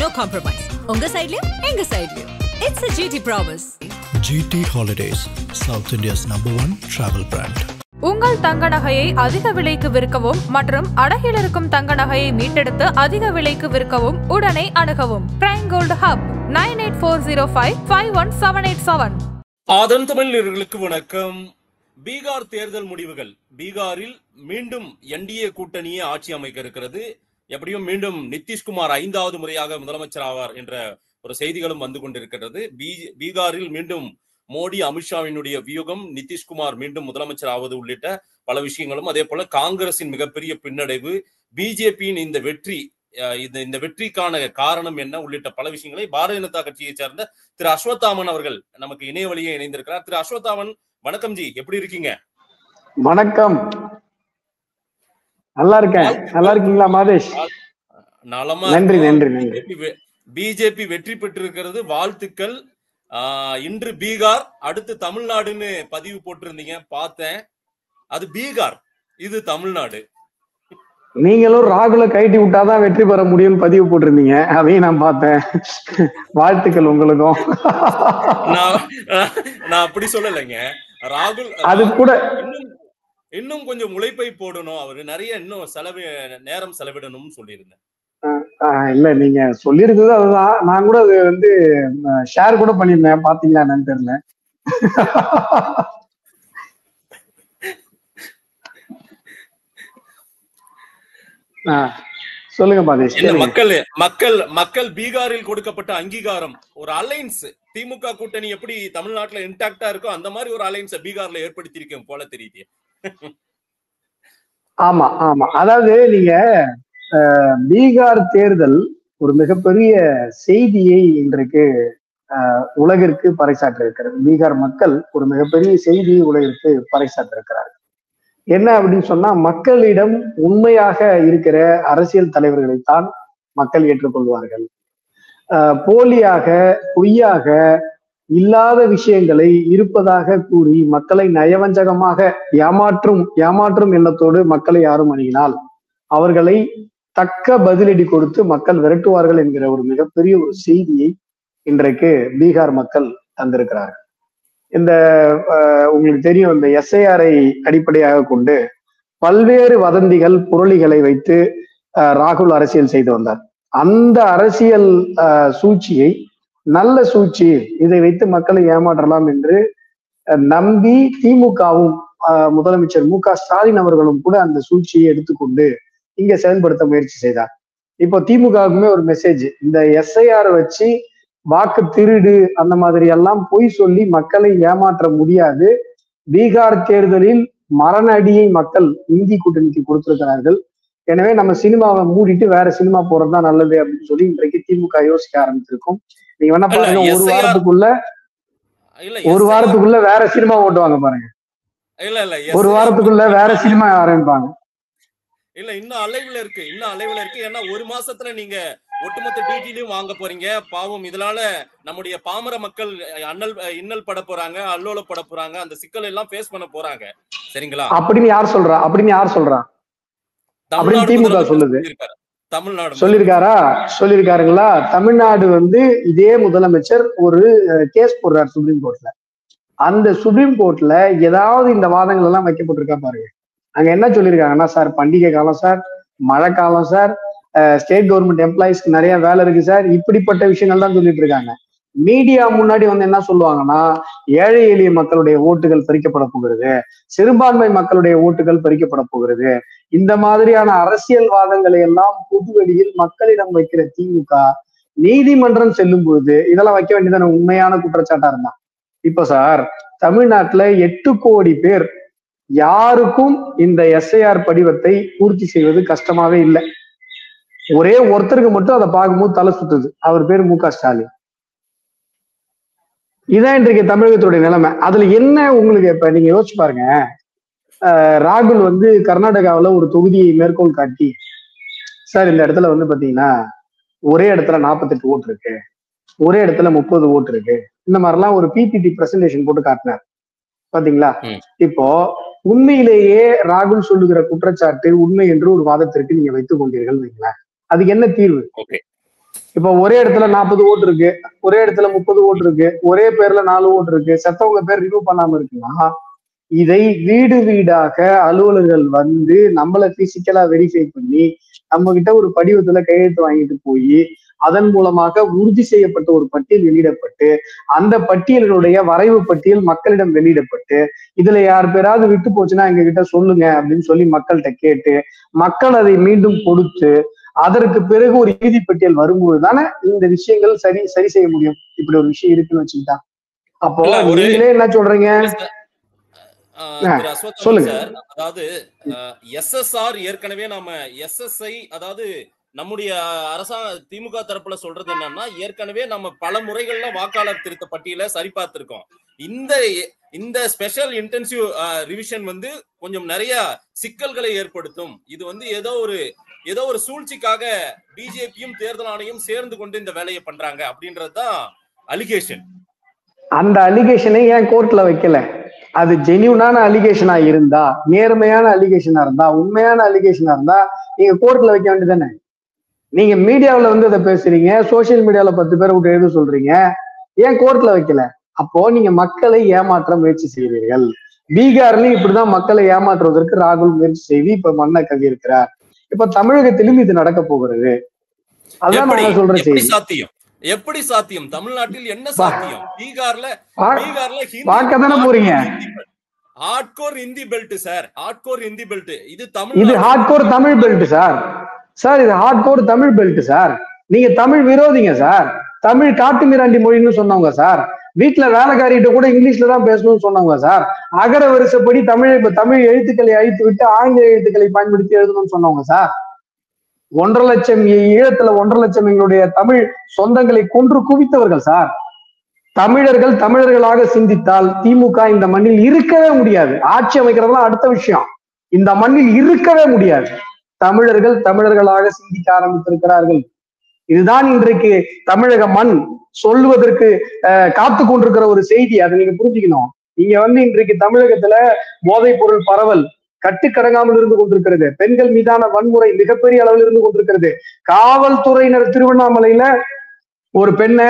no compromise. உங்க சைடுலயும் எங்க சைடுலயும். It's a GT promise. GT Holidays, South India's #1 travel brand. உங்கள் தங்க நகையை அதிக விலைக்கு விற்கவும் மற்றும் அடகில் இருக்கும் தங்க நகையை மீட்டெடுத்து அதிக விலைக்கு விற்கவும் உடனே அணுகவும். Prime gold hub 9840551787. ஆதன் தமிழர்களுக்கு வணக்கம். பீகார் தேர்தல் முடிவுகள். பீகாரில் மீண்டும் என்டிஏ கூட்டணியே ஆட்சி அமைக்க இருக்கிறது. எப்படியும் மீண்டும் நிதிஷ்குமார் 5வது முறையாக முதலமைச்சர் ஆவார் என்ற ஒரு செய்திகளும் வந்து கொண்டிருக்கிறது. பீகாரில் மீண்டும் மோடி அமித்ஷாவினுடைய வியூகம், நிதிஷ்குமார் மீண்டும் முதலமைச்சர் ஆவது உள்ளிட்ட பல விஷயங்களும், அதே போல காங்கிரசின் மிகப்பெரிய பின்னடைவு, பிஜேபியின் இந்த வெற்றிக்கான காரணம் என்ன உள்ளிட்ட பல விஷயங்களை பாரதிய ஜனதா கட்சியை சேர்ந்த திரு அஸ்வத்தாமன் அவர்கள் நமக்கு இணைய வழியே இணைந்திருக்கிறார். திரு அஸ்வத்தாமன், வணக்கம் ஜி, எப்படி இருக்கீங்க? வணக்கம், நல்லா இருக்கேன். நல்லா இருக்கீங்களா மாதேஷ்? நலமா. நன்றி நன்றி நன்றி. பிஜேபி வெற்றி பெற்றிருக்கிறது, வாழ்த்துக்கள். இன்று பீகார், அடுத்து தமிழ்நாடுன்னு பதிவு போட்டிருந்தீங்க, பார்த்தேன். அது பீகார், இது தமிழ்நாடு. நீங்களும் ராகுல கைட்டி விட்டாதான் வெற்றி பெற முடியும்னு பதிவு போட்டிருந்தீங்க, அதையும் நான் பார்த்தேன். வாழ்த்துக்கள் உங்களுக்கும். நான் அப்படி சொல்லலைங்க. ராகுல் அது கூட இன்னும் கொஞ்சம் உழைப்பை போடணும், அவரு நிறைய இன்னும் நேரம் செலவிடணும்னு சொல்லியிருந்தேன். இல்ல, நீங்க சொல்லியிருந்தது அதுதான். நான் கூட அது வந்து ஷேர் கூட பண்ணிருந்தேன், பாத்தீங்களா என்னன்னு தெரியல. சொல்லுங்க பாதேஷ். மக்கள் பீகாரில் கொடுக்கப்பட்ட அங்கீகாரம், ஒரு அலைன்ஸ், திமுக கூட்டணி எப்படி தமிழ்நாட்டுல இன்டாக்டா இருக்கோ அந்த மாதிரி ஒரு அலைன்ஸ் பீகார்ல ஏற்படுத்தியிருக்கேன் போல தெரியுது. ஆமா ஆமா, அதாவது நீங்க பீகார் தேர்தல் ஒரு மிகப்பெரிய செய்தியை இன்றைக்கு உலகிற்கு பறைசாற்ற இருக்கிறது. பீகார் மக்கள் ஒரு மிகப்பெரிய செய்தியை உலகிற்கு பறைசாற்ற இருக்கிறார்கள். என்ன அப்படின்னு சொன்னா, மக்களிடம் உண்மையாக இருக்கிற அரசியல் தலைவர்களைத்தான் மக்கள் ஏற்றுக்கொள்வார்கள். போலியாக, பொய்யாக, இல்லாத விஷயங்களை இருப்பதாக கூறி மக்களை நயவஞ்சகமாக ஏமாற்றும் எண்ணத்தோடு மக்களை யாரும் அணுகினால் அவர்களை தக்க பதிலடி கொடுத்து மக்கள் விரட்டுவார்கள் என்கிற ஒரு மிகப்பெரிய ஒரு செய்தியை இன்றைக்கு பீகார் மக்கள் தந்திருக்கிறார்கள். இந்த உங்களுக்கு தெரியும், இந்த எஸ்ஐஆரை அடிப்படையாக கொண்டு பல்வேறு வதந்திகள், புரளிகளை வைத்து ராகுல் அரசியல் செய்து வந்தார். அந்த அரசியல் சூழ்ச்சியை, நல்ல சூழ்ச்சி, இதை வைத்து மக்களை ஏமாற்றலாம் என்று நம்பி திமுகவும் முதலமைச்சர் மு.க.ஸ்டாலின் அவர்களும் கூட அந்த சூழ்ச்சியை எடுத்துக்கொண்டு இங்க செயல்படுத்த முயற்சி செய்தார். இப்போ திமுகவுக்குமே ஒரு மெசேஜ், இந்த எஸ்ஐஆர் வச்சு வாக்கு திருடு அந்த மாதிரி எல்லாம் பொய் சொல்லி மக்களை ஏமாற்ற முடியாது. பீகார் தேர்தலில் மரண அடியை மக்கள் இந்தி கூட்டணிக்கு கொடுத்திருக்கிறார்கள். எனவே நம்ம சினிமாவை மூடிட்டு வேற சினிமா போறதுதான் நல்லது அப்படின்னு சொல்லி இன்றைக்கு திமுக யோசிக்க ஆரம்பிச்சிருக்கும். நீங்க வேணா பாருங்க, ஒரு வாரத்துக்குள்ள வேற சினிமா ஓட்டுவாங்க பாருங்க. ஒரு வாரத்துக்குள்ள வேற சினிமா ஆரம்பிப்பாங்க. இல்ல, இன்னும் அலைவுல இருக்கு. ஏன்னா ஒரு மாசத்துல நீங்க ஒட்டுமொத்த டிடிலையும் வாங்க போறீங்க. பாவம், இதனால நம்முடைய பாமர மக்கள் இன்னல் பட போறாங்க, அல்லோல பட போறாங்க, அந்த சிக்கல் எல்லாம் ஃபேஸ் பண்ண போறாங்க. சரிங்களா? அப்படின்னு யார் சொல்றா? அப்படின்னு திமுக சொல்லுது. தமிழ்நாடு சொல்லிருக்காருங்களா? தமிழ்நாடு வந்து இதே முதலமைச்சர் ஒரு கேஸ் போடுறாரு சுப்ரீம் கோர்ட்ல. அந்த சுப்ரீம் கோர்ட்ல ஏதாவது இந்த வாதங்கள் எல்லாம் வைக்கப்பட்டிருக்கா பாருங்க. அங்க என்ன சொல்லியிருக்காங்கன்னா, சார் பண்டிகை காலம் சார், மழை காலம் சார், ஸ்டேட் கவர்மெண்ட் எம்ப்ளாயிஸ்க்கு நிறைய வேலை இருக்கு சார், இப்படிப்பட்ட விஷயங்கள் தான் சொல்லிட்டு இருக்காங்க. மீடியா முன்னாடி வந்து என்ன சொல்லுவாங்கன்னா, ஏழை எளிய மக்களுடைய ஓட்டுகள் பறிக்கப்பட போகிறது, சிறுபான்மை மக்களுடைய ஓட்டுகள் பறிக்கப்பட போகிறது, இந்த மாதிரியான அரசியல்வாதங்களை எல்லாம் பொதுவெளியில் மக்களிடம் வைக்கிற திமுக நீதிமன்றம் செல்லும் பொழுது இதெல்லாம் வைக்க வேண்டியதான உண்மையான குற்றச்சாட்டா இருந்தான். இப்ப சார், தமிழ்நாட்டுல 8 கோடி பேர், யாருக்கும் இந்த எஸ்ஐஆர் படிவத்தை பூர்த்தி செய்வது கஷ்டமாவே இல்லை. ஒரே ஒருத்தருக்கு மட்டும் அதை பார்க்கும்போது தலை சுத்துது, அவர் பேர் மு.க.ஸ்டாலின். இதான் இன்றைக்கு தமிழகத்துடைய நிலைமை. அதுல என்ன உங்களுக்கு, இப்ப நீங்க யோசிச்சு பாருங்க, ராகுல் வந்து கர்நாடகாவில ஒரு தொகுதியை மேற்கோள் காட்டி, சார் இந்த இடத்துல வந்து பாத்தீங்கன்னா ஒரே இடத்துல 48 ஓட்டு இருக்கு, ஒரே இடத்துல 30 ஓட்டு இருக்கு, இந்த மாதிரிலாம் ஒரு பிபிடி பிரசன்டேஷன் போட்டு காட்டினார். பாத்தீங்களா? இப்போ உண்மையிலேயே ராகுல் சொல்லுகிற குற்றச்சாட்டு உண்மை என்று ஒரு வாதத்திற்கு நீங்க வைத்துக் கொண்டீர்கள் வைங்களேன், அதுக்கு என்ன தீர்வு? இப்ப ஒரே இடத்துல 40 ஓட்டு இருக்கு, ஒரே இடத்துல 30 ஓட்டு இருக்கு, ஒரே பேர்ல 4 ஓட்டு இருக்கு, செத்தவங்க பேர் ரிமூவ் பண்ணாம இருக்குன்னா இதை வீடு வீடாக அலுவலர்கள் வந்து நம்மள பிசிக்கலா வெரிஃபை பண்ணி நம்ம கிட்ட ஒரு படிவத்துல கையெழுத்து வாங்கிட்டு போய் அதன் மூலமாக உறுதி செய்யப்பட்ட ஒரு பட்டியல் வெளியிடப்பட்டு அந்த பட்டியலினுடைய வரைவு பட்டியல் மக்களிடம் வெளியிடப்பட்டு இதுல யார் பேராவது விட்டு போச்சுன்னா எங்க கிட்ட சொல்லுங்க அப்படின்னு சொல்லி மக்கள்கிட்ட கேட்டு மக்கள் அதை மீண்டும் கொடுத்து அதற்கு பிறகு ஒரு இறுதி பட்டியல் வரும்போது தானே இந்த விஷயங்கள் சரி செய்ய முடியும். இப்படி ஒரு விஷயம் இருக்குன்னு வச்சுக்கிட்டா அப்போ நீங்களே என்ன சொல்றீங்க? சொல்லுங்க. அதாவது எஸ்எஸ்ஆர் ஏற்கனவே நாம எஸ்எஸ்ஐ அதாவது நம்முடைய அரசாங்க திமுக தரப்புல சொல்றது என்னன்னா ஏற்கனவே நம்ம பல முறைகள்ல வாக்காளர் திருத்த பட்டியலை சரி பார்த்திருக்கோம். இந்த ஸ்பெஷல் இன்டென்சிவ் ரிவிஷன் வந்து கொஞ்சம் நிறைய சிக்கல்களை ஏற்படுத்தும். இது வந்து ஏதோ ஒரு சூழ்ச்சிக்காக பிஜேபியும் தேர்தல் ஆணையம் சேர்ந்து கொண்டு இந்த வேலையை பண்றாங்க அப்படின்றதுதான் அலிகேஷன். அந்த அலிகேஷனை ஏன் கோர்ட்ல வைக்கல? அது ஜெனியூனான அலிகேஷனா இருந்தா, நேர்மையான அலிகேஷனா இருந்தா, உண்மையான அலிகேஷனா இருந்தா நீங்க கோர்ட்ல வைக்க வேண்டியதானே? நீங்க மீடியாவில வந்து அதை பேசுறீங்க, சோசியல் மீடியால 10 பேரை விட்டு எழுத சொல்றீங்க, ஏன் கோர்ட்ல வைக்கல? அப்போ நீங்க மக்களை ஏமாற்ற முயற்சி செய்வீர்கள். பீகார்லயும் இப்படிதான் மக்களை ஏமாற்றுவதற்கு ராகுல் முயற்சி செய்து இப்ப மண்ணை கவி இருக்கிறார். இப்ப தமிழகத்திலும் இது நடக்க போகிறது. அதான் நான் சொல்றேன். சாத்தியம் எப்படி சாத்தியம்? தமிழ்நாட்டில் என்ன சாத்தியம்? பீகார்ல பார்க்கத்தானே போறீங்க. Hardcore Hindi belt sir, hardcore Hindi belt. இது ஹார்ட்கோர் தமிழ் பெல்ட் சார். இது ஹார்ட்கோர் தமிழ் பெல்ட் சார். நீங்க தமிழ் விரோதிங்க சார். தமிழ் காட்டு மிராண்டி மொழின்னு சொன்னவங்க சார். வீட்டுல வேலைக்காரிகிட்ட கூட இங்கிலீஷ்ல தான் பேசணும்னு சொன்னவங்க சார். அகர வரிசைப்படி தமிழ் எழுத்துக்களை அழித்து விட்டு ஆங்கில எழுத்துக்களை பயன்படுத்தி எழுதணும்னு சொன்னவங்க சார். 1.5 லட்சம் ஈழத்துல 1.5 லட்சம் எங்களுடைய தமிழ் சொந்தங்களை கொன்று குவித்தவர்கள் சார். தமிழர்களாக சிந்தித்தால் திமுக இந்த மண்ணில் இருக்கவே முடியாது. ஆட்சி அமைக்கிறதுலாம் அடுத்த விஷயம். இந்த மண்ணில் இருக்கவே முடியாது. தமிழர்களாக சிந்திக்க ஆரம்பித்திருக்கிறார்கள். இதுதான் இன்றைக்கு தமிழக மண் சொல்லுவதற்கு காத்து கொண்டிருக்கிற ஒரு செய்தி. அதை நீங்க புரிஞ்சுக்கணும். நீங்க வந்து இன்றைக்கு தமிழகத்துல போதைப் பொருள் பரவல் கட்டுக்கடங்காமல் இருந்து கொண்டிருக்கிறது. பெண்கள் மீதான வன்முறை மிகப்பெரிய அளவில் இருந்து கொண்டிருக்கிறது. காவல்துறையினர் திருவண்ணாமலையில ஒரு பெண்ணை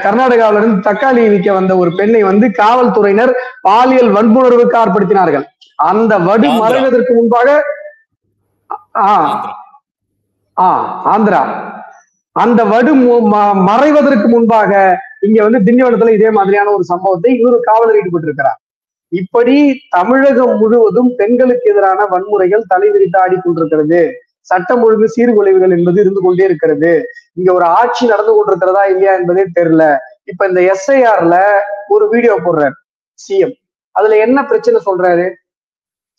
கர்நாடகாவில இருந்து தக்காளி விற்க வந்த ஒரு பெண்ணை வந்து காவல்துறையினர் பாலியல் வன்புணர்வுக்கு ஆட்படுத்தினார்கள். அந்த வடு மறைவதற்கு முன்பாக ஆந்திரா அந்த வடு மறைவதற்கு முன்பாக இங்க வந்து திண்டிவனத்துல இதே மாதிரியான ஒரு சம்பவத்தை இன்னொரு காவலர் ஈடுபட்டிருக்கிறார். இப்படி தமிழகம் முழுவதும் பெண்களுக்கு எதிரான வன்முறைகள் தலைவிரித்து ஆடிக்கொண்டிருக்கிறது. சட்டம் ஒழுங்கு சீர்குலைவுகள் என்பது இருந்து கொண்டே இருக்கிறது. இங்க ஒரு ஆட்சி நடந்து கொண்டிருக்கிறதா இல்லையா என்பதே தெரியல. இப்ப இந்த எஸ்ஐஆர்ல ஒரு வீடியோ போடுறாரு சிஎம். அதுல என்ன பிரச்சனை சொல்றாரு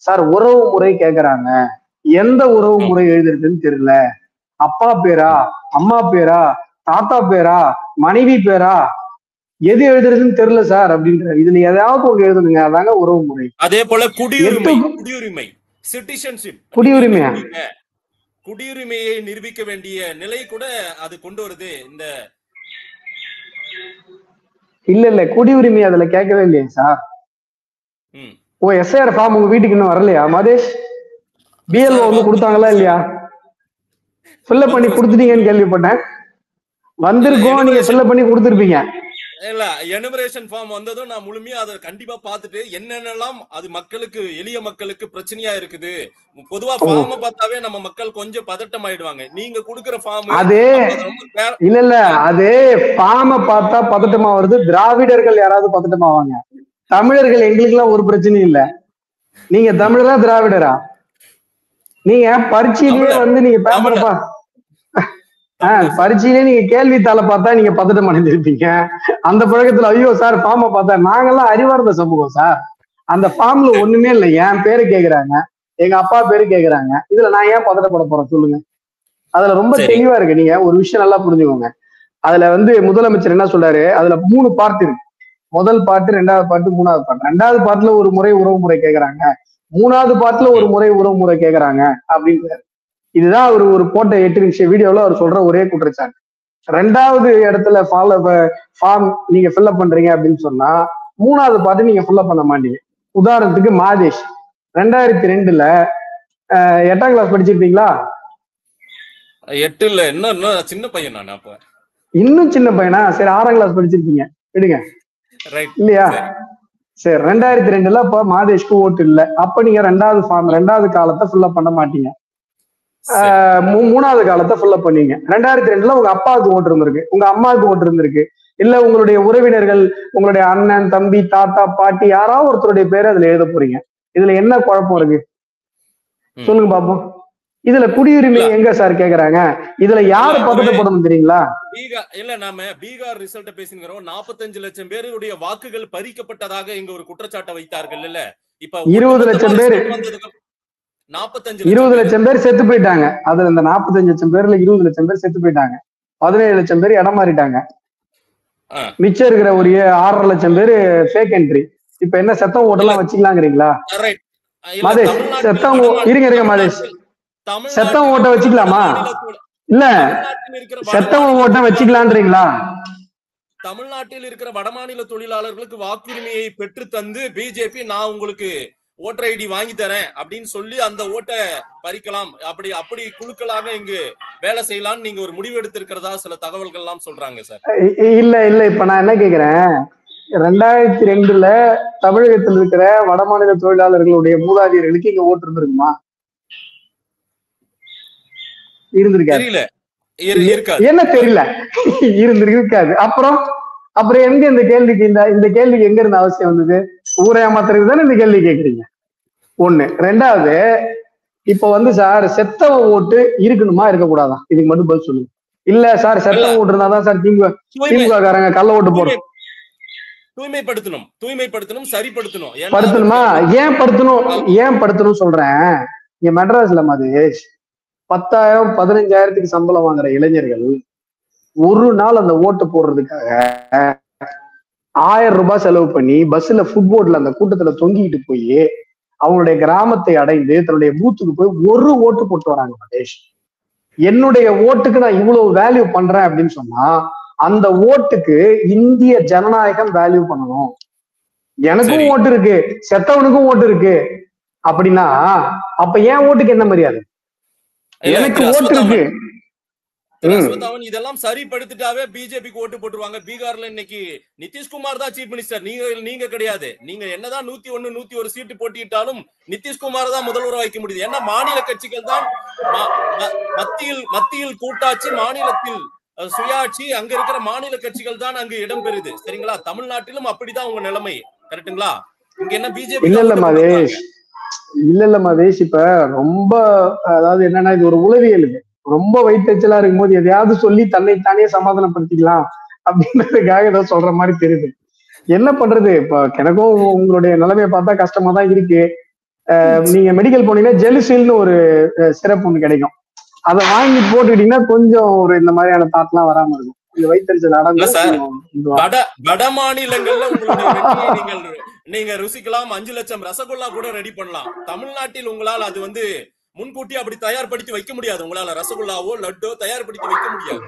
சார்? உறவு முறை கேக்குறாங்க. எந்த உறவு முறை எழுதுறதுன்னு தெரியல. அப்பா பேரா, அம்மா பேரா, தாத்தா பேரா, மனைவி பேரா, எது எழுதுறதுன்னு தெரியல சார் அப்படின்ற. இதுல ஏதாவது ஒண்ணு எழுதணுங்க. அதாங்க உறவு முறை. அதே போல குடியுரிமை சிட்டிசன்ஷிப், குடியுரிமையை நிரூபிக்க வேண்டிய நிலை கூட அது கொண்டு வருது. இந்த இல்ல குடியுரிமை அதுல கேட்கவே இல்லையா சார்? எஸ்ஐஆர் ஃபார்ம் உங்க வீட்டுக்கு இன்னும் வரலையா மாதேஷ்? பிஎல்ஓ வந்து கொடுத்தாங்களா இல்லையா? ஃபில்அப் பண்ணி கொடுத்துட்டீங்கன்னு கேள்விப்பட்டேன். வந்திருக்கோம், நீங்க ஃபில்அப் பண்ணி கொடுத்துருப்பீங்க. இல்ல எனுமரேஷன் ஃபார்ம் வந்ததும் நான் முழுமையா அதை கண்டிப்பா பார்த்துட்டு என்னென்னலாம் அது மக்களுக்கு எளிய மக்களுக்கு பிரச்சனையா இருக்குது. பொதுவா ஃபார்ம் பார்த்தாவே நம்ம மக்கள் கொஞ்சம் பதட்டம் ஆயிடுவாங்க. நீங்க கொடுக்கிற ஃபார்ம் அதே இல்ல அதே ஃபார்ம் பார்த்தா பதட்டமா வருது. திராவிடர்கள் யாராவது பதட்டமாவாங்க? தமிழர்கள் எங்களுக்கு எல்லாம் ஒரு பிரச்சனையும் இல்ல. நீங்க தமிழரா திராவிடரா? நீங்க பரீட்சையிலேயே வந்து நீங்க பேப்பரப்பா பரீட்சையிலே நீங்க கேள்வித்தாளை பார்த்தா நீங்க பதட்டம் அடைஞ்சிருப்பீங்க. அந்த பழக்கத்துல ஐயோ சார் ஃபார்மை பார்த்தா நாங்கெல்லாம் அறிவார்ந்த சமூகம் சார். அந்த ஃபார்ம்ல ஒண்ணுமே இல்லை. என் பேரு கேக்குறாங்க, எங்க அப்பா பேரு கேக்குறாங்க. இதுல நான் ஏன் பதட்டப்பட போறேன் சொல்லுங்க? அதுல ரொம்ப தெளிவா இருக்கு. நீங்க ஒரு விஷயம் நல்லா புரிஞ்சுக்கோங்க. அதுல வந்து முதலமைச்சர் என்ன சொல்றாரு? அதுல 3 பார்ட் இருக்கு. முதல் பாட்டு, 2வது பாட்டு, 3வது பாட்டு. 2வது பாட்டுல ஒரு முறை உறவு முறை கேக்குறாங்க, 3வது பாட்டுல ஒரு முறை உறவு முறை கேக்குறாங்க அப்படின்றாரு. இதுதான் அவர் ஒரு போட்ட 8 நிமிஷ வீடியோல அவர் சொல்ற ஒரே குற்றச்சாட்டு. 2வது இடத்துல ஃபார்ம் நீங்க ஃபில்அப் பண்றீங்க அப்படின்னு சொன்னா 3வது பாட்டு நீங்க ஃபில்அப் பண்ண மாட்டீங்க. உதாரணத்துக்கு மாதேஷ் 2002ல 8ஆம் கிளாஸ் படிச்சிருப்பீங்களா? 8 இல்ல, இன்னும் சின்ன பையன் நான். அப்ப இன்னும் சின்ன பையனா? சரி 6ஆம் கிளாஸ் படிச்சிருக்கீங்க விடுங்க இல்லையா? சரி 2002 அப்ப மாதேஷ்க்கு ஓட்டு இல்ல. அப்ப நீங்க ரெண்டாவது காலத்தை ஃபுல்லா பண்ண மாட்டீங்க, 3வது காலத்தை ஃபுல்லா பண்ணீங்க. 2002 உங்க அப்பாவுக்கு ஓட்டு இருந்திருக்கு, உங்க அம்மாவுக்கு ஓட்டு இருந்திருக்கு, இல்ல உங்களுடைய உறவினர்கள், உங்களுடைய அண்ணன் தம்பி தாத்தா பாட்டி யாராவது ஒருத்தருடைய பேரை அதுல எழுத போறீங்க. இதுல என்ன குழப்பம் இருக்கு சொல்லுங்க பாப்போம். இதுல குடியுரிமை எங்க சார் கேக்குறாங்க? இதுல யாரு பதட்டப்படணும் தெரியுங்களா? இல்ல நாம பீகார் ரிசல்ட் பேசுகிறோம். 45 லட்சம் பேருடைய வாக்குகள் பறிக்கப்பட்டதாக இங்க ஒரு குற்றச்சாட்டை வைத்தார்கள் இல்ல. இப்ப 20 லட்சம் பேர் 20 லட்சம் பேர் செத்து போயிட்டாங்க. அதுல இந்த 45 லட்சம் பேர்ல 20 லட்சம் பேர் செத்து போயிட்டாங்க, 17 லட்சம் பேர் இடம் மாறிட்டாங்க. மிச்சம் இருக்கிற ஒரு 6.5 லட்சம் பேரு ஃபேக் என்ட்ரி. இப்ப என்ன செத்தம் ஓட்டெல்லாம் வச்சுக்கலாங்கிறீங்களா மதேஷ்? செத்தம் இருங்க மதேஷ், செத்தம் ஓட்ட வச்சுக்கலாமா? இல்ல செத்தவன் ஓட்ட வச்சுக்கலான்றீங்களா? தமிழ்நாட்டில் இருக்கிற வடமாநில தொழிலாளர்களுக்கு வாக்குரிமையை பெற்று தந்து பிஜேபி நான் உங்களுக்கு ஓட்டர் ஐடி வாங்கி தரேன் அப்படின்னு சொல்லி அந்த ஓட்டை பறிக்கலாம், அப்படி குழுக்களாக இங்கு வேலை செய்யலாம்னு நீங்க ஒரு முடிவு எடுத்திருக்கிறதா சில தகவல்கள் எல்லாம் சொல்றாங்க சார். இல்ல இப்ப நான் என்ன கேக்குறேன், 2002 தமிழகத்தில் இருக்கிற வடமாநில தொழிலாளர்களுடைய மூதாதையர்களுக்கு இங்க ஓட்டு இருந்திருக்குமா? இருந்திருக்காது. என்ன தெரியல, இருக்காது. அப்புறம் எங்க இந்த கேள்விக்கு இந்த கேள்விக்கு எங்க இருந்த அவசியம் வந்தது? ஊரை ஏமாத்துறது தானே இந்த கேள்வி கேக்குறீங்க. ஒண்ணு. ரெண்டாவது, இப்ப சார் செத்தவ ஓட்டு இருக்கணுமா இருக்கக்கூடாதா? இதுக்கு மட்டும் பதில் சொல்லுங்க. இல்ல சார் செத்தவ ஓட்டு இருந்தாதான் சார் திமுக காரங்க கள்ள ஓட்டு போடுறோம். தூய்மைப்படுத்தணும் சரிப்படுத்தணும். படுத்தணுமா? ஏன் படுத்தணும் சொல்றேன். இங்க மெட்ராஸ்ல மதேஷ் 10,000 15,000 சம்பளம் வாங்குற இளைஞர்கள் ஒரு நாள் அந்த ஓட்டு போடுறதுக்காக 1000 ரூபாய் செலவு பண்ணி பஸ்ல ஃபுட்போர்ட்ல அந்த கூட்டத்துல தொங்கிட்டு போய் அவங்களுடைய கிராமத்தை அடைந்து தன்னுடைய பூத்துக்கு போய் ஒரு ஓட்டு போட்டு வராங்க மதேஷ். என்னுடைய ஓட்டுக்கு நான் இவ்வளவு வேல்யூ பண்றேன் அப்படின்னு சொன்னா அந்த ஓட்டுக்கு இந்திய ஜனநாயகம் வேல்யூ பண்ணணும். எனக்கும் ஓட்டு இருக்கு, செத்தவனுக்கும் ஓட்டு இருக்கு அப்படின்னா அப்ப என் ஓட்டுக்கு என்ன மரியாதை? எனக்கு ஓட்டு இருக்கு. இதெல்லாம் சரிப்படுத்திட்டாவே பிஜேபிக்கு ஓட்டு போட்டுருவாங்க. பீகார்ல இன்னைக்கு நிதிஷ்குமார் தான் சீஃப் மினிஸ்டர், நீங்க கிடையாது. நீங்க என்னதான் 101 101 சீட்டு போட்டிட்டாலும் நிதிஷ்குமார் தான் முதல்வராக வைக்க முடியுது. ஏன்னா மாநில கட்சிகள் தான் மத்தியில் கூட்டாட்சி, மாநிலத்தில் சுயாட்சி, அங்க இருக்கிற மாநில கட்சிகள் தான் அங்கு இடம் பெறுது. சரிங்களா? தமிழ்நாட்டிலும் அப்படிதான் உங்க நிலைமை. கரெக்டுங்களா? இங்க என்ன பிஜேபி இல்ல மதேஷ், இப்ப ரொம்ப அதாவது என்னன்னா இது ஒரு உளவியல். ரொம்ப வயிற்றுச்சலா இருக்கும்போது எதையாவது சொல்லி தன்னைத்தானே சமாதானப்படுத்திக்கலாம் அப்படின்றதுக்காக ஏதோ சொல்ற மாதிரி தெரியுது. என்ன பண்றது? இப்ப எனக்கும் உங்களுடைய நிலைமையை பார்த்தா கஷ்டமா தான் இருக்கு. நீங்க மெடிக்கல் போனீங்கன்னா ஜெலுசில்னு ஒரு சிறப்பு ஒண்ணு கிடைக்கும், அதை வாங்கி போட்டுக்கிட்டீங்கன்னா கொஞ்சம் ஒரு இந்த மாதிரியான தாட்லாம் வராம இருக்கும். இந்த வயிற்றுச்சல் அடங்கும். வட மாநிலங்கள்ல உங்களுடைய நீங்க ருசிக்கலாம், 5 லட்சம் ரசகுல்லா கூட ரெடி பண்ணலாம். தமிழ்நாட்டில் உங்களால் அது முன்கூட்டி அப்படி தயார்படுத்தி வைக்க முடியாது. உங்களால ரசகுல்லாவோ லட்டோ தயார்படுத்தி வைக்க முடியாது.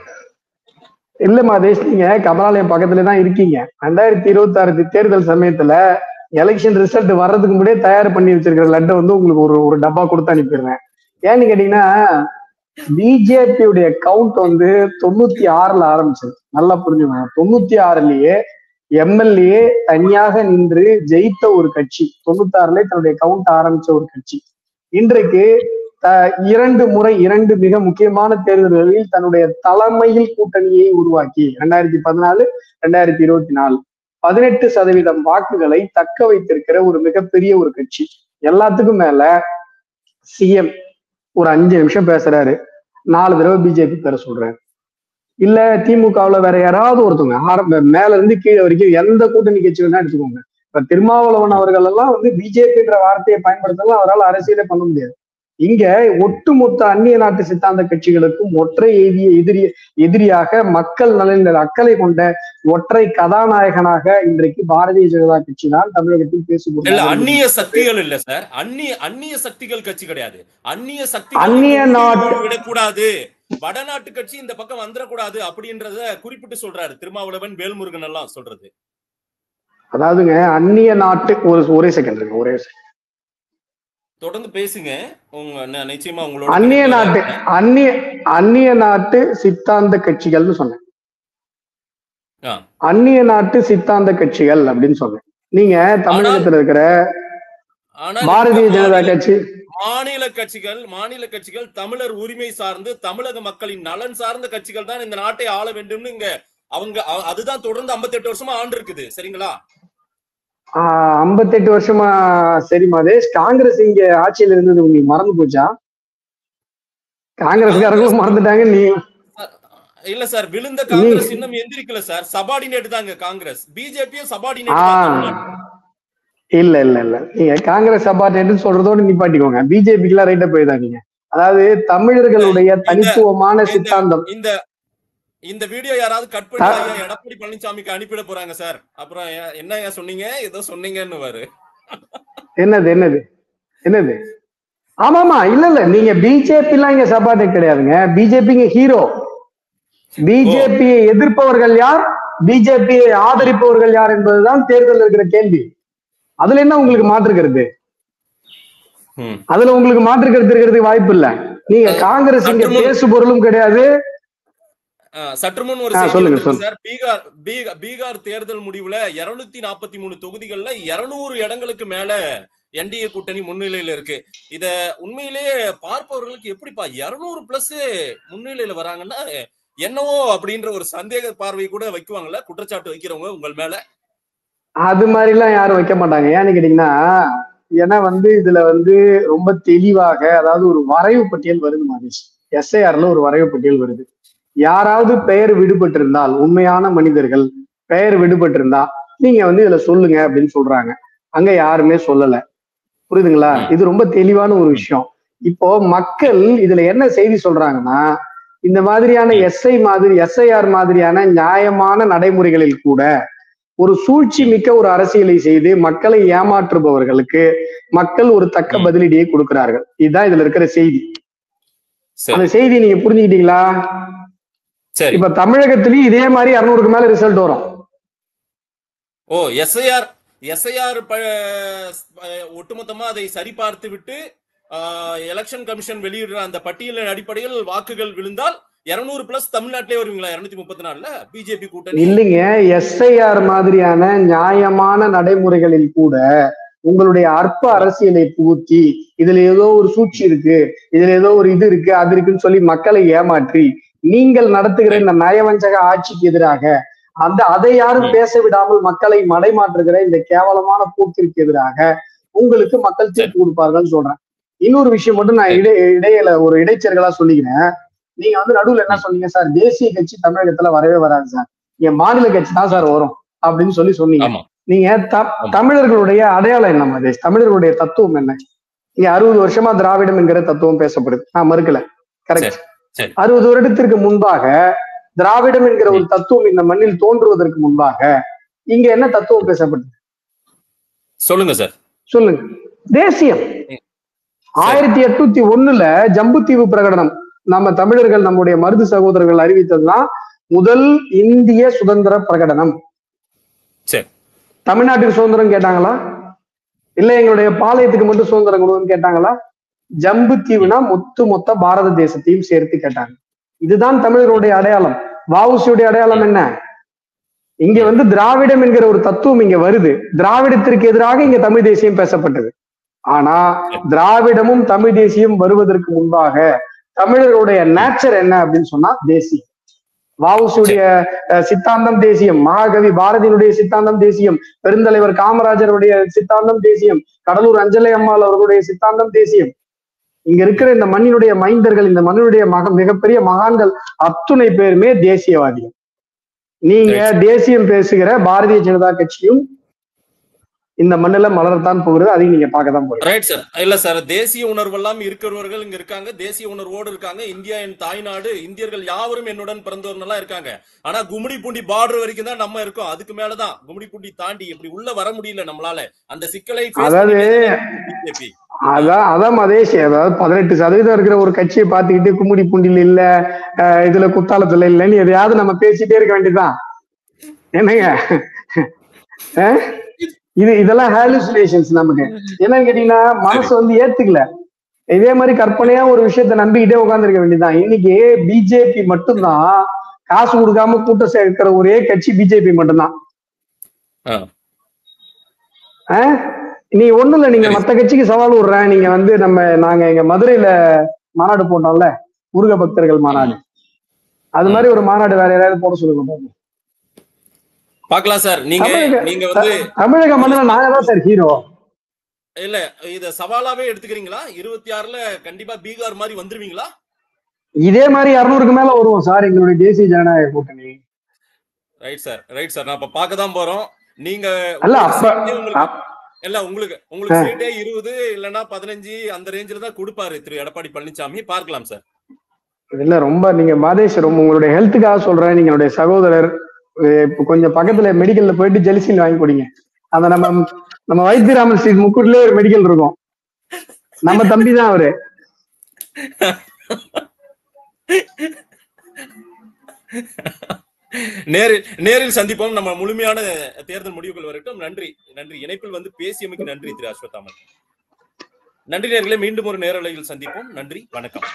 இல்ல மதேஷ், நீங்க கமலாலயம் பக்கத்துல தான் இருக்கீங்க. 2026 தேர்தல் சமயத்துல எலெக்ஷன் ரிசல்ட் வர்றதுக்கு முன்னாடியே தயார் பண்ணி வச்சிருக்கிற லட்டை உங்களுக்கு ஒரு டப்பா கொடுத்து அனுப்பிடுறேன். ஏன்னு கேட்டீங்கன்னா பிஜேபியுடைய கவுண்ட் 96ல ஆரம்பிச்சது. நல்லா புரிஞ்சுக்கணும். 96லயே எம்எல்ஏ தனியாக நின்று ஜெயித்த ஒரு கட்சி, 96ல தன்னுடைய கவுண்ட் ஆரம்பிச்ச ஒரு கட்சி, இன்றைக்கு 2 மிக முக்கியமான தேர்தல்களில் தன்னுடைய தலைமையில் கூட்டணியை உருவாக்கி 2014 2024 18% வாக்குகளை தக்க வைத்திருக்கிற ஒரு மிகப்பெரிய ஒரு கட்சி. எல்லாத்துக்கும் மேல சிஎம் ஒரு 5 நிமிஷம் பேசுறாரு, 4 தடவை பிஜேபி பேர சொல்றாரு. இல்ல திமுகவுல வேற யாராவது ஒருத்தவங்க மேல இருந்து கீழே வரைக்கும் எந்த கூட்டணி கட்சி வேணா எடுத்துக்கோங்க. இப்ப திருமாவளவன் அவர்கள் எல்லாம் பிஜேபின்ற வார்த்தையை பயன்படுத்தலாம், அவரால் அரசியலே பண்ண முடியாது. இங்க ஒட்டுமொத்த அந்நிய நாட்டு சித்தாந்த கட்சிகளுக்கும் ஒற்றை எதிரியாக மக்கள் நலனில் அக்கறை கொண்ட ஒற்றை கதாநாயகனாக இன்றைக்கு பாரதிய ஜனதா கட்சி தான் தமிழகத்தில் பேசுகிறது. அந்நிய சக்திகள் இல்ல சார், அந்நிய சக்திகள் கட்சி கிடையாது. அந்நிய நாட்டு விடக்கூடாது, வடநாட்டு கட்சி இந்த பக்கம் வந்துடக்கூடாது அப்படின்றத குறிப்பிட்டு சொல்றாரு திருமாவளவன், வேல்முருகன் எல்லாம் சொல்றது. அதாவதுங்க அந்நிய நாட்டு ஒரே செகண்ட் இருக்கு, ஒரே செகண்ட் தொடர்ந்து பேசுங்க. நிச்சயமா உங்களோட அந்நிய நாட்டு சித்தாந்த கட்சிகள்னு சொன்னேன். அந்நிய நாட்டு சித்தாந்த கட்சிகள் அப்படின்னு சொன்னேன். நீங்க தமிழகத்துல இருக்கிற பாரதிய ஜனதா கட்சி, மாநில கட்சிகள் தமிழர் உரிமை சார்ந்து தமிழக மக்களின் நலன் சார்ந்த கட்சிகள் தான் இந்த நாட்டை ஆள வேண்டும்னு இங்க அவங்க அதுதான் தொடர்ந்து 58 வருஷமா ஆண்டு இருக்குது. சரிங்களா? 58 வருஷமா. சரி மதேஷ், காங்கிரஸ் இங்க ஆட்சியில இருந்தது உங்களுக்கு மறந்து போச்சா? காங்கிரஸ்காரங்களும் மறந்துட்டாங்க. நீ இல்ல சார், விழுந்த காங்கிரஸ் இன்னும் எந்திரிக்கல சார். சபார்டினேட் தாங்க காங்கிரஸ். பிஜேபியும் சபார்டினேட். இல்ல இல்ல இல்ல, நீங்க காங்கிரஸ் சபார்டினேட் சொல்றதோடு நிப்பாட்டிக்கோங்க. பிஜேபிக்கு எல்லாம் ரைட்டா போய்தான் நீங்க. அதாவது தமிழர்களுடைய தனித்துவமான சித்தாந்தம். இந்த வீடியோ யாராவது கட் பண்ணி எடப்பாடி பழனிசாமிக்கு அனுப்பிட போறாங்க சார். அப்புறம் என்ன சொன்னீங்க, ஏதோ சொன்னீங்கன்னு. என்னது என்னது என்னது? ஆமாமா, இல்ல இல்ல, நீங்க பிஜேபி எல்லாம் இங்க சபார்டினேட் கிடையாதுங்க. BJP hero. பிஜேபியை எதிர்ப்பவர்கள் யார், பிஜேபியை ஆதரிப்பவர்கள் யார் என்பதுதான் தேர்தல் இருக்கிற கேள்வி. அதுல என்ன உங்களுக்கு மாற்று கருத்து? அதுல உங்களுக்கு மாற்று கருத்து இருக்கிறதுக்கு வாய்ப்பு இல்ல. நீங்க காங்கிரஸ் இங்க பேசு பொருளும் கிடையாது. சற்று முன் ஒரு செய்தி சார், பீகார் தேர்தல் முடிவுல 243 தொகுதிகள்ல 200 இடங்களுக்கு மேல என்டிஏ கூட்டணி முன்னிலையில இருக்கு. இத உண்மையிலேயே பார்ப்பவர்களுக்கு எப்படிப்பா 200+ முன்னிலையில வராங்கன்னா என்னவோ அப்படின்ற ஒரு சந்தேக பார்வை கூட வைக்குவாங்கல்ல, குற்றச்சாட்டு வைக்கிறவங்க உங்கள் மேல. அது மாதிரி எல்லாம் யாரும் வைக்க மாட்டாங்க. ஏன்னு கேட்டீங்கன்னா, ஏன்னா இதுல ரொம்ப தெளிவாக, அதாவது ஒரு வரைவு பட்டியல் வருது மகேஷ். எஸ்ஐஆர்ல ஒரு வரைவு பட்டியல் வருது. யாராவது பெயர் விடுபட்டு இருந்தால், உண்மையான மனிதர்கள் பெயர் விடுபட்டு இருந்தா நீங்க இதுல சொல்லுங்க அப்படின்னு சொல்றாங்க. அங்க யாருமே சொல்லல. புரியுதுங்களா? இது ரொம்ப தெளிவான ஒரு விஷயம். இப்போ மக்கள் இதுல என்ன செய்தி சொல்றாங்கன்னா, இந்த மாதிரியான எஸ்ஐஆர் மாதிரியான நியாயமான நடைமுறைகளில் கூட ஒரு சூழ்ச்சி மிக்க ஒரு அரசியலை செய்து மக்களை ஏமாற்றுபவர்களுக்கு மக்கள் ஒரு தக்க பதிலடியை கொடுக்கிறார்கள். இதுதான் இதுல இருக்கிற செய்தி. அந்த செய்தி நீங்க புரிஞ்சுக்கிட்டீங்களா? இப்ப தமிழகத்திலயும் இதே மாதிரி 200க்கு மேல ரிசல்ட் வரும். எஸ்ஐஆர் ஒட்டுமொத்தமா அதை சரிபார்த்து விட்டு எலெக்ஷன் கமிஷன் வெளியிடுற அந்த பட்டியலின் அடிப்படையில் வாக்குகள் விழுந்தால் 200+ தமிழ்நாட்டிலே வருவீங்களா? 234ல பிஜேபி கூட்டணி இல்லைங்க. எஸ்ஐஆர் மாதிரியான நியாயமான நடைமுறைகளில் கூட உங்களுடைய அற்ப அரசியலை புகுத்தி, இதுல ஏதோ ஒரு சூழ்ச்சி இருக்கு, இதுல ஏதோ ஒரு இது இருக்கு, அது இருக்குன்னு சொல்லி மக்களை ஏமாற்றி நீங்கள் நடத்துகிற இந்த நயவஞ்சக ஆட்சிக்கு எதிராக அதை யாரும் பேச விடாமல் மக்களை மடைமாற்றுகிற இந்த கேவலமான போக்கிற்கு எதிராக உங்களுக்கு மக்கள் தீர்ப்பு கொடுப்பார்கள் சொல்றேன். இன்னொரு விஷயம் மட்டும் நான் இடையில ஒரு இடைச்சர்களா சொல்லிக்கிறேன். நீங்க நடுவுல என்ன சொன்னீங்க சார், தேசிய கட்சி தமிழகத்துல வரவே வராது சார், என் மாநில கட்சி தான் சார் வரும் அப்படின்னு சொன்னீங்க. நீங்க தமிழர்களுடைய அடையாளம் என்ன மதேஷ்? தமிழர்களுடைய தத்துவம் என்ன? இங்க 60 வருஷமா திராவிடம் என்கிற தத்துவம் பேசப்படுது, நான் மறுக்கல, கரெக்ட். 60 வருடத்திற்கு முன்பாக திராவிடம் என்கிற ஒரு தத்துவம் இந்த மண்ணில் தோன்றுவதற்கு முன்பாக இங்க என்ன தத்துவம் பேசப்பட்டது? சொல்லுங்க சார், சொல்லுங்க. தேசியம். 1801 ஜம்புத்தீவு பிரகடனம் நம்ம தமிழர்கள், நம்முடைய மருது சகோதரர்கள் அறிவித்ததுதான் முதல் இந்திய சுதந்திர பிரகடனம். தமிழ்நாட்டுக்கு சுதந்திரம் கேட்டாங்களா? இல்ல எங்களுடைய பாளையத்துக்கு மட்டும் சுதந்திரம் கொடுன்னு கேட்டாங்களா? ஜம்புத்தீவுனா மொத்த பாரத தேசத்தையும் சேர்த்து கேட்டாங்க. இதுதான் தமிழர்களுடைய அடையாளம். வஉசியுடைய அடையாளம் என்ன? இங்க திராவிடம் என்கிற ஒரு தத்துவம் இங்க வருது. திராவிடத்திற்கு எதிராக இங்க தமிழ் தேசியம் பேசப்பட்டது. ஆனா திராவிடமும் தமிழ் தேசியம் வருவதற்கு முன்பாக தமிழர்களுடைய நேச்சர் என்ன அப்படின்னு சொன்னா தேசியம். வஉசியுடைய சித்தாந்தம் தேசியம், மகாகவி பாரதியினுடைய சித்தாந்தம் தேசியம், பெருந்தலைவர் காமராஜருடைய சித்தாந்தம் தேசியம், கடலூர் அஞ்சலை அம்மாள் அவர்களுடைய சித்தாந்தம் தேசியம். இங்க இருக்கிற இந்த மண்ணினுடைய மைந்தர்கள், இந்த மண்ணினுடைய மிகப்பெரிய மகான்கள் அத்துணை பேருமே தேசியவாதிகள். நீங்க தேசியம் பேசுகிற பாரதிய ஜனதா கட்சியும் இந்த மண்ணில மலரத்தான் போகிறது, அதையும் நீங்க பார்க்கத்தான் போறீங்க. Right sir. இல்ல சார், தேசிய உணர்வு எல்லாம் இருக்கிறவர்கள் இங்க இருக்காங்க, தேசிய உணர்வோடு இருக்காங்க. இந்தியா என் தாய்நாடு, இந்தியர்கள் யாவரும் என்னுடன் பிறந்தவர்கள் இருக்காங்க. ஆனா கும்மிடிப்பூண்டி பார்டர் வரைக்கும் தான் நம்ம இருக்கோம். அதுக்கு மேலதான் கும்மிடிப்பூண்டி தாண்டி இப்படி உள்ள வர முடியல நம்மளால. அந்த சிக்கலை அதான் மதேஷ், அதாவது 18% இருக்கிற ஒரு கட்சியை பார்த்துக்கிட்டு கும்மிடிப்பூண்டியில் இல்ல, இதுல குத்தாலத்துல இல்லன்னு எதையாவது நம்ம பேசிட்டே இருக்க வேண்டியதுதான். என்னங்க இதெல்லாம் ஹாலுசினேஷன்ஸ் நமக்கு. என்னன்னு கேட்டீங்கன்னா மனசு ஏத்துக்கல. இதே மாதிரி கற்பனையா ஒரு விஷயத்த நம்பிக்கிட்டே உட்கார்ந்து இருக்க வேண்டியதுதான். இன்னைக்கு பிஜேபி மட்டும்தான் காசு கொடுக்காம கூட்டம் சேர்க்கிற ஒரே கட்சி பிஜேபி மட்டும்தான். நீ ஒண்ணும் இல்ல, நீங்க மத்த கட்சிக்கு சவால் விடுறேன். நீங்க வந்து நாங்க எங்க மதுரையில மாநாடு போட்டோம்ல, முருக பக்தர்கள் மாநாடு, அது மாதிரி ஒரு மாநாடு வேற யாராவது போட சொல்லுங்க பாக்கலாம் சார். நீங்க வந்து தமிழக மண்ணில நாங்க தான் சார் ஹீரோ. இல்ல இத சவாலாவே எடுத்துக்கிறீங்களா? 26ல கண்டிப்பா பீகார் மாதிரி வந்துருவீங்களா? இதே மாதிரி 200க்கு மேல வருவோம் சார் எங்களுடைய தேசிய ஜனநாயக கூட்டணி. Right sir, right sir. நான் இப்ப பார்க்க தான் போறோம். நீங்க இல்ல உங்களுக்கு சீட்டே 20 இல்லன்னா 15 அந்த ரேஞ்சில தான் கொடுப்பாரு திரு எடப்பாடி பழனிசாமி. பார்க்கலாம் சார். இல்ல ரொம்ப நீங்க மாதேஷ், ரொம்ப உங்களுடைய ஹெல்த்துக்காக சொல்றேன். நீங்க என்னுடைய சகோதரர், இப்ப கொஞ்சம் பக்கத்துல மெடிக்கல்ல போயிட்டு ஜெலிசின் வாங்கி கொடுங்க. அந்த நம்ம வைத்தியராமன் ஸ்ட்ரீட் முக்கூட்லயே ஒரு மெடிக்கல் இருக்கும், நம்ம தம்பி தான் அவரு. நேரில் சந்திப்போம். நம்ம முழுமையான தேர்தல் முடிவுகள் வரட்டும். நன்றி. இணைப்பில் வந்து பேசியமைக்கு நன்றி திரு அஸ்வத்தாமன். நன்றி நேயர்களே, மீண்டும் ஒரு நேரலையில் சந்திப்போம். நன்றி, வணக்கம்.